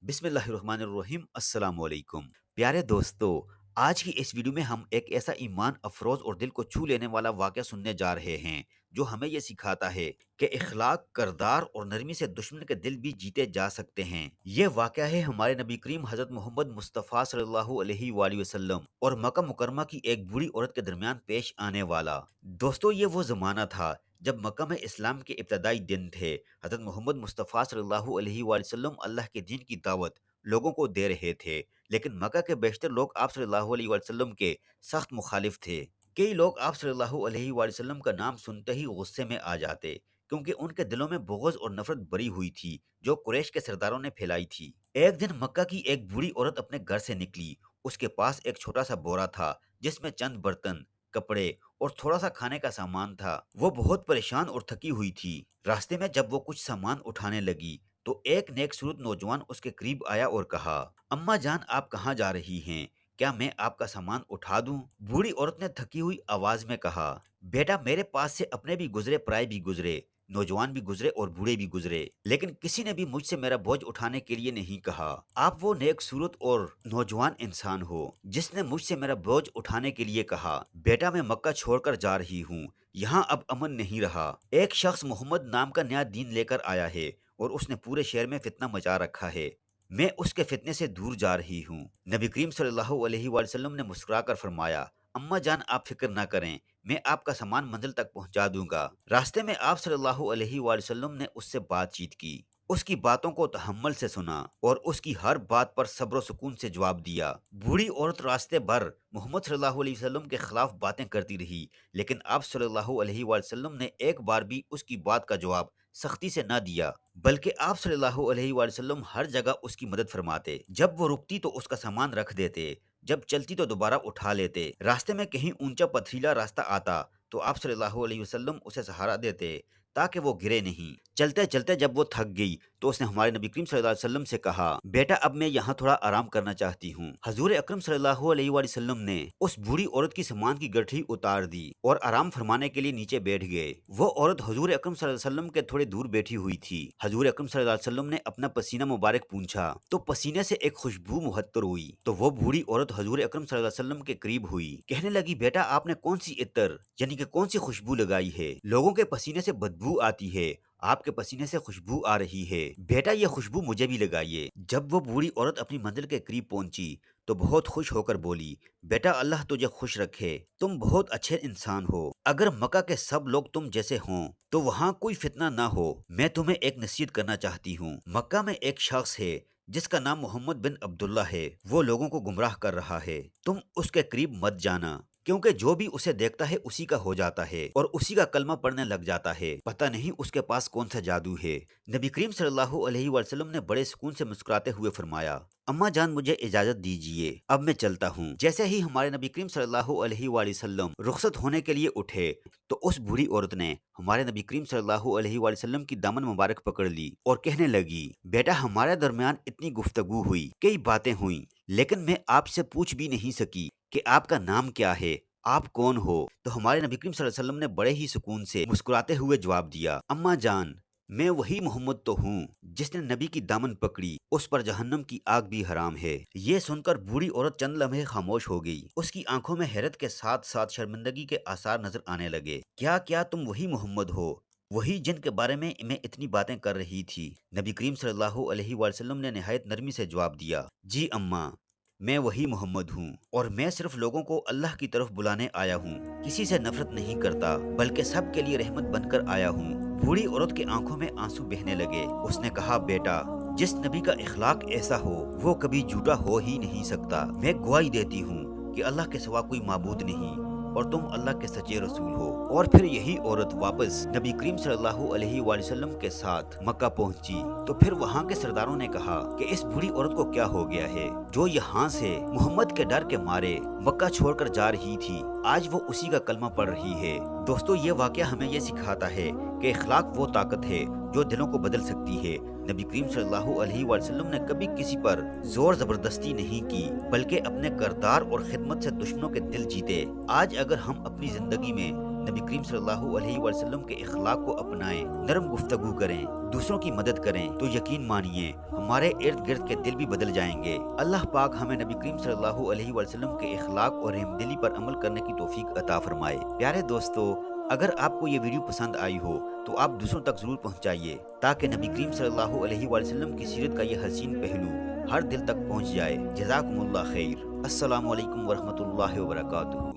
بسم اللہ الرحمن الرحیم السلام علیکم پیارے دوستو، آج کی اس ویڈیو میں ہم ایک ایسا ایمان افروز اور دل کو چھو لینے والا واقعہ سننے جا رہے ہیں جو ہمیں یہ سکھاتا ہے کہ اخلاق، کردار اور نرمی سے دشمن کے دل بھی جیتے جا سکتے ہیں۔ یہ واقعہ ہے ہمارے نبی کریم حضرت محمد مصطفیٰ صلی اللہ علیہ وآلہ وسلم اور مکہ مکرمہ کی ایک بری عورت کے درمیان پیش آنے والا۔ دوستو، یہ وہ زمانہ تھا جب مکہ میں اسلام کے ابتدائی دن تھے۔ حضرت محمد مصطفیٰ صلی اللہ علیہ وآلہ وسلم اللہ کے دین کی دعوت لوگوں کو دے رہے تھے، لیکن مکہ کے بیشتر لوگ آپ صلی اللہ علیہ وآلہ وسلم کے سخت مخالف تھے۔ کئی لوگ آپ صلی اللہ علیہ وآلہ وسلم کا نام سنتے ہی غصے میں آ جاتے، کیونکہ ان کے دلوں میں بغض اور نفرت بری ہوئی تھی جو قریش کے سرداروں نے پھیلائی تھی۔ ایک دن مکہ کی ایک بوڑھی عورت اپنے گھر سے نکلی۔ اس کے پاس ایک چھوٹا سا بورا تھا جس میں چند برتن، کپڑے اور تھوڑا سا کھانے کا سامان تھا۔ وہ بہت پریشان اور تھکی ہوئی تھی۔ راستے میں جب وہ کچھ سامان اٹھانے لگی تو ایک نیک صورت نوجوان اس کے قریب آیا اور کہا، اماں جان، آپ کہاں جا رہی ہیں؟ کیا میں آپ کا سامان اٹھا دوں؟ بوڑھی عورت نے تھکی ہوئی آواز میں کہا، بیٹا، میرے پاس سے اپنے بھی گزرے، پرائے بھی گزرے، نوجوان بھی گزرے اور بوڑھے بھی گزرے، لیکن کسی نے بھی مجھ سے میرا بوجھ اٹھانے کے لیے نہیں کہا۔ آپ وہ نیک صورت اور نوجوان انسان ہو جس نے مجھ سے میرا بوجھ اٹھانے کے لیے کہا۔ بیٹا، میں مکہ چھوڑ کر جا رہی ہوں، یہاں اب امن نہیں رہا۔ ایک شخص محمد نام کا نیا دین لے کر آیا ہے اور اس نے پورے شہر میں فتنہ مچا رکھا ہے۔ میں اس کے فتنے سے دور جا رہی ہوں۔ نبی کریم صلی اللہ علیہ وآلہ وسلم نے مسکرا کر فرمایا، اماں جان، آپ فکر نہ کریں، میں آپ کا سامان منزل تک پہنچا دوں گا۔ راستے میں آپ صلی اللہ علیہ وآلہ وسلم نے اس سے بات چیت کی، اس کی باتوں کو تحمل سے سنا اور اس کی ہر بات پر صبر و سکون سے جواب دیا۔ بوڑھی عورت راستے بھر محمد صلی اللہ علیہ وسلم کے خلاف باتیں کرتی رہی، لیکن آپ صلی اللہ علیہ وآلہ وسلم نے ایک بار بھی اس کی بات کا جواب سختی سے نہ دیا، بلکہ آپ صلی اللہ علیہ وآلہ وسلم ہر جگہ اس کی مدد فرماتے۔ جب وہ رکتی تو اس کا سامان رکھ دیتے، جب چلتی تو دوبارہ اٹھا لیتے۔ راستے میں کہیں اونچا پتھریلا راستہ آتا تو آپ صلی اللہ علیہ وسلم اسے سہارا دیتے تاکہ وہ گرے نہیں۔ چلتے چلتے جب وہ تھک گئی تو اس نے ہمارے نبی کریم صلی اللہ علیہ وسلم سے کہا، بیٹا، اب میں یہاں تھوڑا آرام کرنا چاہتی ہوں۔ حضور اکرم صلی اللہ علیہ وآلہ وسلم نے اس بوڑھی عورت کی سامان کی گٹھی اتار دی اور آرام فرمانے کے لیے نیچے بیٹھ گئے۔ وہ عورت حضور اکرم صلی اللہ علیہ وسلم کے تھوڑے دور بیٹھی ہوئی تھی۔ حضور اکرم صلی اللہ علیہ وسلم نے اپنا پسینہ مبارک پونچھا تو پسینے سے ایک خوشبو مہتر ہوئی، تو وہ بوڑھی عورت حضور اکرم صلی اللہ علیہ وسلم کے قریب ہوئی، کہنے لگی، بیٹا، آپ نے کون سی عطر یعنی کہ کون سی خوشبو لگائی ہے؟ لوگوں کے پسینے سے بدبو آتی ہے، آپ کے پسینے سے خوشبو آ رہی ہے، بیٹا، یہ خوشبو مجھے بھی لگائیے۔ جب وہ بوڑھی عورت اپنی منزل کے قریب پہنچی تو بہت خوش ہو کر بولی، بیٹا، اللہ تجھے خوش رکھے، تم بہت اچھے انسان ہو۔ اگر مکہ کے سب لوگ تم جیسے ہوں تو وہاں کوئی فتنہ نہ ہو۔ میں تمہیں ایک نصیحت کرنا چاہتی ہوں۔ مکہ میں ایک شخص ہے جس کا نام محمد بن عبداللہ ہے، وہ لوگوں کو گمراہ کر رہا ہے، تم اس کے قریب مت جانا، کیونکہ جو بھی اسے دیکھتا ہے اسی کا ہو جاتا ہے اور اسی کا کلمہ پڑھنے لگ جاتا ہے، پتہ نہیں اس کے پاس کون سا جادو ہے۔ نبی کریم صلی اللہ علیہ وآلہ وسلم نے بڑے سکون سے مسکراتے ہوئے فرمایا، اماں جان، مجھے اجازت دیجیے، اب میں چلتا ہوں۔ جیسے ہی ہمارے نبی کریم صلی اللہ علیہ وآلہ وسلم رخصت ہونے کے لیے اٹھے تو اس بوڑھی عورت نے ہمارے نبی کریم صلی اللہ علیہ وآلہ وسلم کی دامن مبارک پکڑ لی اور کہنے لگی، بیٹا، ہمارے درمیان اتنی گفتگو ہوئی، کئی باتیں ہوئیں، لیکن میں آپ سے پوچھ بھی نہیں سکی کہ آپ کا نام کیا ہے، آپ کون ہو؟ تو ہمارے نبی کریم صلی اللہ علیہ وسلم نے بڑے ہی سکون سے مسکراتے ہوئے جواب دیا، اماں جان، میں وہی محمد تو ہوں جس نے نبی کی دامن پکڑی، اس پر جہنم کی آگ بھی حرام ہے۔ یہ سن کر بوڑھی عورت چند لمحے خاموش ہو گئی، اس کی آنکھوں میں حیرت کے ساتھ ساتھ شرمندگی کے آثار نظر آنے لگے۔ کیا تم وہی محمد ہو، وہی جن کے بارے میں اتنی باتیں کر رہی تھی؟ نبی کریم صلی اللہ علیہ وآلہ وسلم نے نہایت نرمی سے جواب دیا، جی اماں، میں وہی محمد ہوں، اور میں صرف لوگوں کو اللہ کی طرف بلانے آیا ہوں، کسی سے نفرت نہیں کرتا، بلکہ سب کے لیے رحمت بن کر آیا ہوں۔ بوڑھی عورت کے آنکھوں میں آنسو بہنے لگے۔ اس نے کہا، بیٹا، جس نبی کا اخلاق ایسا ہو وہ کبھی جھوٹا ہو ہی نہیں سکتا۔ میں گواہی دیتی ہوں کہ اللہ کے سوا کوئی معبود نہیں اور تم اللہ کے سچے رسول ہو۔ اور پھر یہی عورت واپس نبی کریم صلی اللہ علیہ وآلہ وسلم کے ساتھ مکہ پہنچی تو پھر وہاں کے سرداروں نے کہا کہ اس بوڑھی عورت کو کیا ہو گیا ہے جو یہاں سے محمد کے ڈر کے مارے مکہ چھوڑ کر جا رہی تھی، آج وہ اسی کا کلمہ پڑھ رہی ہے۔ دوستو، یہ واقعہ ہمیں یہ سکھاتا ہے کہ اخلاق وہ طاقت ہے جو دلوں کو بدل سکتی ہے۔ نبی کریم صلی اللہ علیہ وآلہ وسلم نے کبھی کسی پر زور زبردستی نہیں کی، بلکہ اپنے کردار اور خدمت سے دشمنوں کے دل جیتے۔ آج اگر ہم اپنی زندگی میں نبی کریم صلی اللہ علیہ وسلم کے اخلاق کو اپنائیں، نرم گفتگو کریں، دوسروں کی مدد کریں، تو یقین مانیے ہمارے ارد گرد کے دل بھی بدل جائیں گے۔ اللہ پاک ہمیں نبی کریم صلی اللہ علیہ وسلم کے اخلاق اور رحمدلی پر عمل کرنے کی توفیق عطا فرمائے۔ پیارے دوستو، اگر آپ کو یہ ویڈیو پسند آئی ہو تو آپ دوسروں تک ضرور پہنچائیے تاکہ نبی کریم صلی اللہ علیہ وسلم کی سیرت کا یہ حسین پہلو ہر دل تک پہنچ جائے۔ جزاکم اللہ خیر۔ السلام علیکم ورحمۃ اللہ وبرکاتہ۔